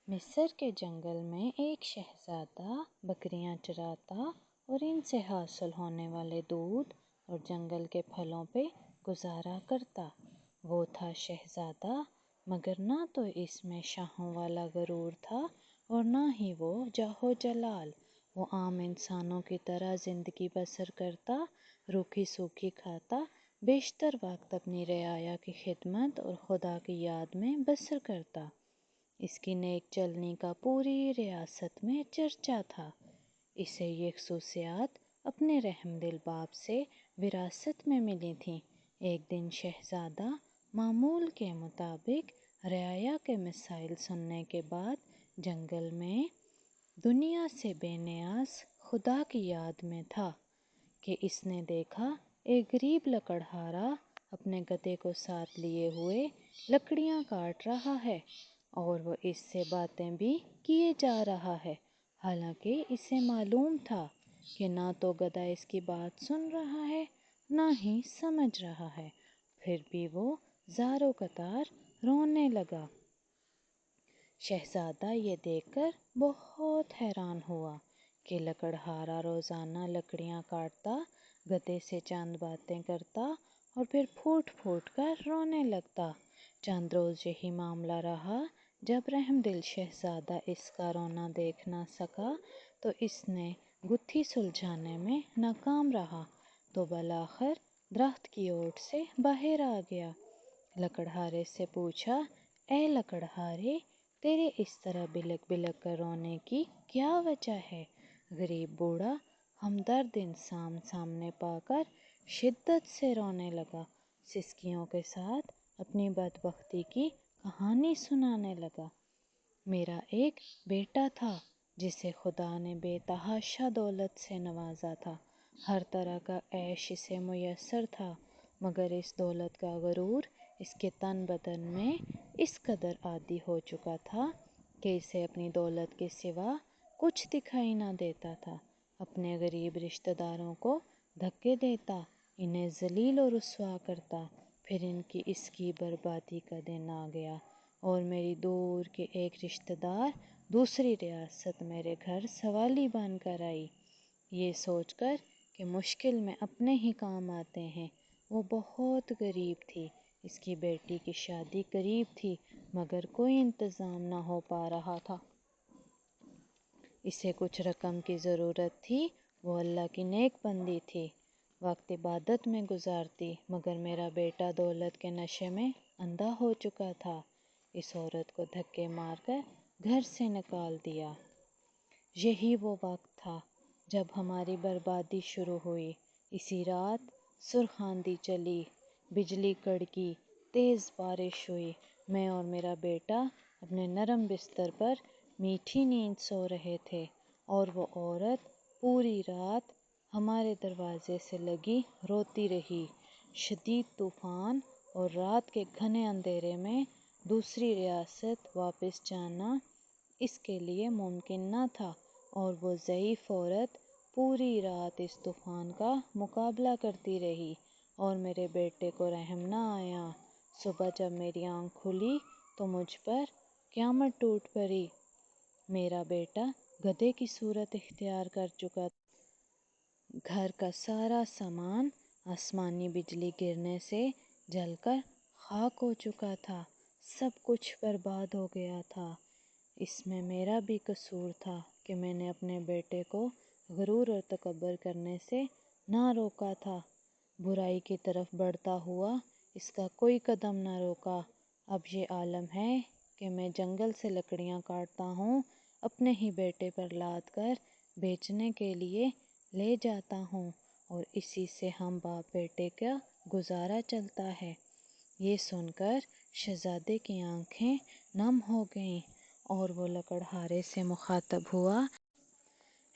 مصر کے جنگل میں ایک شہزادہ بکریاں چراتا اور ان سے حاصل ہونے والے دودھ اور جنگل کے پھلوں پہ گزارا کرتا۔ وہ تھا شہزادہ، مگر نہ تو اس میں شاہوں والا غرور تھا اور نہ ہی وہ جاہ و جلال۔ وہ عام انسانوں کی طرح زندگی بسر کرتا، روکھی سوکھی کھاتا، بیشتر وقت اپنی رعایا کی خدمت اور خدا کی یاد میں بسر کرتا۔ اس کی نیک چلنی کا پوری ریاست میں چرچا تھا۔ اسے یہ خصوصیات اپنے رحم دل باپ سے وراثت میں ملی تھیں۔ ایک دن شہزادہ معمول کے مطابق رعایا کے مسائل سننے کے بعد جنگل میں دنیا سے بے نیاز خدا کی یاد میں تھا کہ اس نے دیکھا ایک غریب لکڑہارا اپنے گدھے کو ساتھ لیے ہوئے لکڑیاں کاٹ رہا ہے اور وہ اس سے باتیں بھی کیے جا رہا ہے، حالانکہ اسے معلوم تھا کہ نہ تو گدھا اس کی بات سن رہا ہے نہ ہی سمجھ رہا ہے، پھر بھی وہ زار و قطار رونے لگا۔ شہزادہ یہ دیکھ کر بہت حیران ہوا کہ لکڑہارا روزانہ لکڑیاں کاٹتا، گدھے سے چند باتیں کرتا اور پھر پھوٹ پھوٹ کر رونے لگتا۔ چند روز یہی معاملہ رہا۔ جب رحم دل شہزادہ اس کا رونا دیکھ نہ سکا تو اس نے گتھی سلجھانے میں ناکام رہا تو بالآخر درخت کی اوٹ سے باہر آ گیا۔ لکڑہارے سے پوچھا، اے لکڑہارے، تیرے اس طرح بلک بلک کر رونے کی کیا وجہ ہے؟ غریب بوڑھا ہمدرد انسان سامنے پا کر شدت سے رونے لگا، سسکیوں کے ساتھ اپنی بدبختی کی کہانی سنانے لگا۔ میرا ایک بیٹا تھا جسے خدا نے بے تحاشا دولت سے نوازا تھا، ہر طرح کا عیش اسے میسر تھا، مگر اس دولت کا غرور اس کے تن بدن میں اس قدر عادی ہو چکا تھا کہ اسے اپنی دولت کے سوا کچھ دکھائی نہ دیتا تھا۔ اپنے غریب رشتہ داروں کو دھکے دیتا، انہیں ذلیل و رسوا کرتا، پھر اس کی بربادی کا دن آ گیا اور میری دور کے ایک رشتہ دار دوسری ریاست میرے گھر سوالی بن کر آئی، یہ سوچ کر کہ مشکل میں اپنے ہی کام آتے ہیں۔ وہ بہت غریب تھی، اس کی بیٹی کی شادی قریب تھی مگر کوئی انتظام نہ ہو پا رہا تھا۔ اسے کچھ رقم کی ضرورت تھی، وہ اللہ کی نیک بندی تھی، وقت عبادت میں گزارتی، مگر میرا بیٹا دولت کے نشے میں اندھا ہو چکا تھا۔ اس عورت کو دھکے مار کر گھر سے نکال دیا۔ یہی وہ وقت تھا جب ہماری بربادی شروع ہوئی۔ اسی رات سرخ آندھی چلی، بجلی کڑکی، تیز بارش ہوئی، میں اور میرا بیٹا اپنے نرم بستر پر میٹھی نیند سو رہے تھے اور وہ عورت پوری رات ہمارے دروازے سے لگی روتی رہی۔ شدید طوفان اور رات کے گھنے اندھیرے میں دوسری ریاست واپس جانا اس کے لیے ممکن نہ تھا اور وہ ضعیف عورت پوری رات اس طوفان کا مقابلہ کرتی رہی اور میرے بیٹے کو رحم نہ آیا۔ صبح جب میری آنکھ کھلی تو مجھ پر قیامت ٹوٹ پڑی۔ میرا بیٹا گدھے کی صورت اختیار کر چکا تھا۔ گھر کا سارا سامان آسمانی بجلی گرنے سے جل کر خاک ہو چکا تھا، سب کچھ برباد ہو گیا تھا۔ اس میں میرا بھی قصور تھا کہ میں نے اپنے بیٹے کو غرور اور تکبر کرنے سے نہ روکا تھا۔ برائی کی طرف بڑھتا ہوا اس کا کوئی قدم نہ روکا۔ اب یہ عالم ہے کہ میں جنگل سے لکڑیاں کاٹتا ہوں، اپنے ہی بیٹے پر لاد کر بیچنے کے لیے لے جاتا ہوں اور اسی سے ہم باپ بیٹے کا گزارا چلتا ہے۔ یہ سن کر شہزادے کی آنکھیں نم ہو گئیں اور وہ لکڑہارے سے مخاطب ہوا،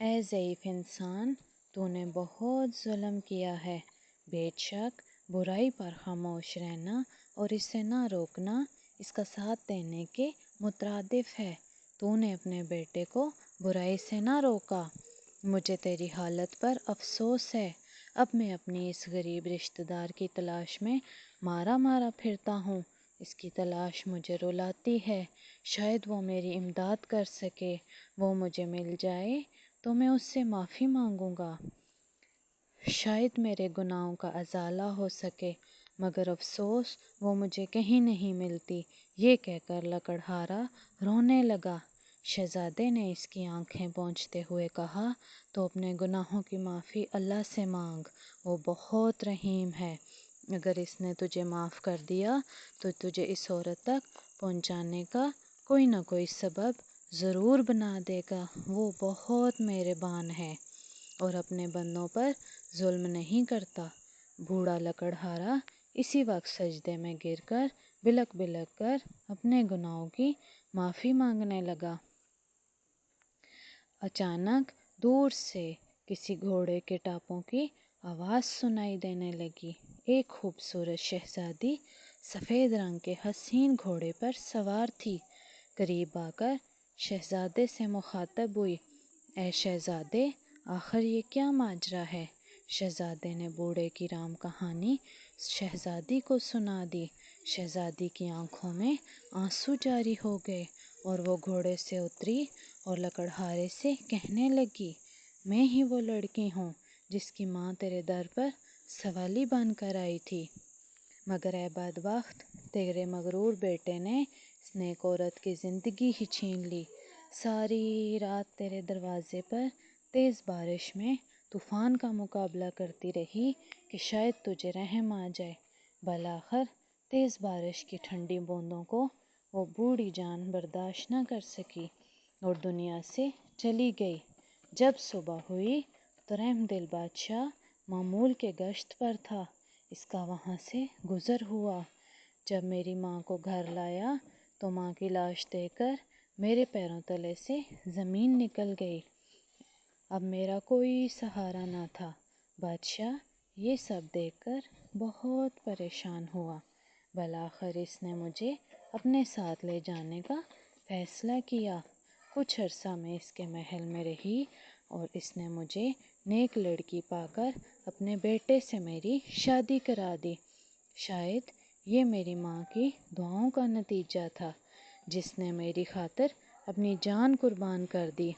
اے ضعیف انسان، تو نے بہت ظلم کیا ہے۔ بے شک برائی پر خاموش رہنا اور اسے نہ روکنا اس کا ساتھ دینے کے مترادف ہے۔ تو نے اپنے بیٹے کو برائی سے نہ روکا، مجھے تیری حالت پر افسوس ہے۔ اب میں اپنی اس غریب رشتہ دار کی تلاش میں مارا مارا پھرتا ہوں۔ اس کی تلاش مجھے رلاتی ہے، شاید وہ میری امداد کر سکے، وہ مجھے مل جائے تو میں اس سے معافی مانگوں گا، شاید میرے گناہوں کا ازالہ ہو سکے، مگر افسوس وہ مجھے کہیں نہیں ملتی۔ یہ کہہ کر لکڑہارا رونے لگا۔ شہزادے نے اس کی آنکھیں پونچھتے ہوئے کہا، تو اپنے گناہوں کی معافی اللہ سے مانگ، وہ بہت رحیم ہے، اگر اس نے تجھے معاف کر دیا تو تجھے اس عورت تک پہنچانے کا کوئی نہ کوئی سبب ضرور بنا دے گا، وہ بہت مہربان ہے اور اپنے بندوں پر ظلم نہیں کرتا۔ بوڑھا لکڑہارا اسی وقت سجدے میں گر کر بلک بلک کر اپنے گناہوں کی معافی مانگنے لگا۔ اچانک دور سے کسی گھوڑے کے ٹاپوں کی آواز سنائی دینے لگی۔ ایک خوبصورت شہزادی سفید رنگ کے حسین گھوڑے پر سوار تھی، قریب آ کر شہزادے سے مخاطب ہوئی، اے شہزادے، آخر یہ کیا ماجرا ہے؟ شہزادے نے بوڑھے کی رام کہانی شہزادی کو سنا دی۔ شہزادی کی آنکھوں میں آنسو جاری ہو گئے اور وہ گھوڑے سے اتری اور لکڑہارے سے کہنے لگی، میں ہی وہ لڑکی ہوں جس کی ماں تیرے در پر سوالی بن کر آئی تھی، مگر اے بدبخت، تیرے مغرور بیٹے نے اس نیک عورت کی زندگی ہی چھین لی۔ ساری رات تیرے دروازے پر تیز بارش میں طوفان کا مقابلہ کرتی رہی کہ شاید تجھے رحم آ جائے، بالآخر تیز بارش کی ٹھنڈی بوندوں کو وہ بوڑھی جان برداشت نہ کر سکی اور دنیا سے چلی گئی۔ جب صبح ہوئی تو رحم دل بادشاہ معمول کے گشت پر تھا، اس کا وہاں سے گزر ہوا۔ جب میری ماں کو گھر لایا تو ماں کی لاش دیکھ کر میرے پیروں تلے سے زمین نکل گئی، اب میرا کوئی سہارا نہ تھا۔ بادشاہ یہ سب دیکھ کر بہت پریشان ہوا، بالآخر اس نے مجھے اپنے ساتھ لے جانے کا فیصلہ کیا۔ کچھ عرصہ میں اس کے محل میں رہی اور اس نے مجھے نیک لڑکی پا کر اپنے بیٹے سے میری شادی کرا دی۔ شاید یہ میری ماں کی دعاؤں کا نتیجہ تھا، جس نے میری خاطر اپنی جان قربان کر دی،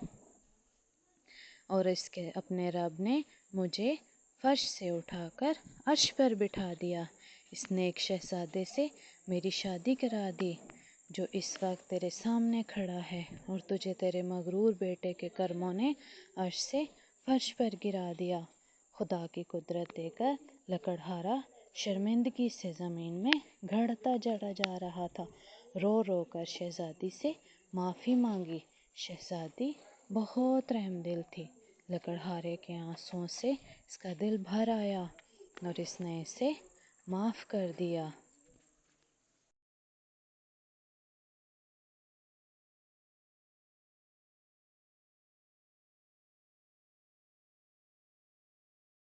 اور اس کے اپنے رب نے مجھے فرش سے اٹھا کر عرش پر بٹھا دیا، اس نیک شہزادے سے میری شادی کرا دی جو اس وقت تیرے سامنے کھڑا ہے، اور تجھے تیرے مغرور بیٹے کے کرموں نے عرش سے فرش پر گرا دیا۔ خدا کی قدرت دیکھ کر لکڑہارا شرمندگی سے زمین میں گھڑتا چلا جا رہا تھا، رو رو کر شہزادی سے معافی مانگی۔ شہزادی بہت رحم دل تھی، لکڑہارے کے آنسوؤں سے اس کا دل بھر آیا اور اس نے اسے معاف کر دیا۔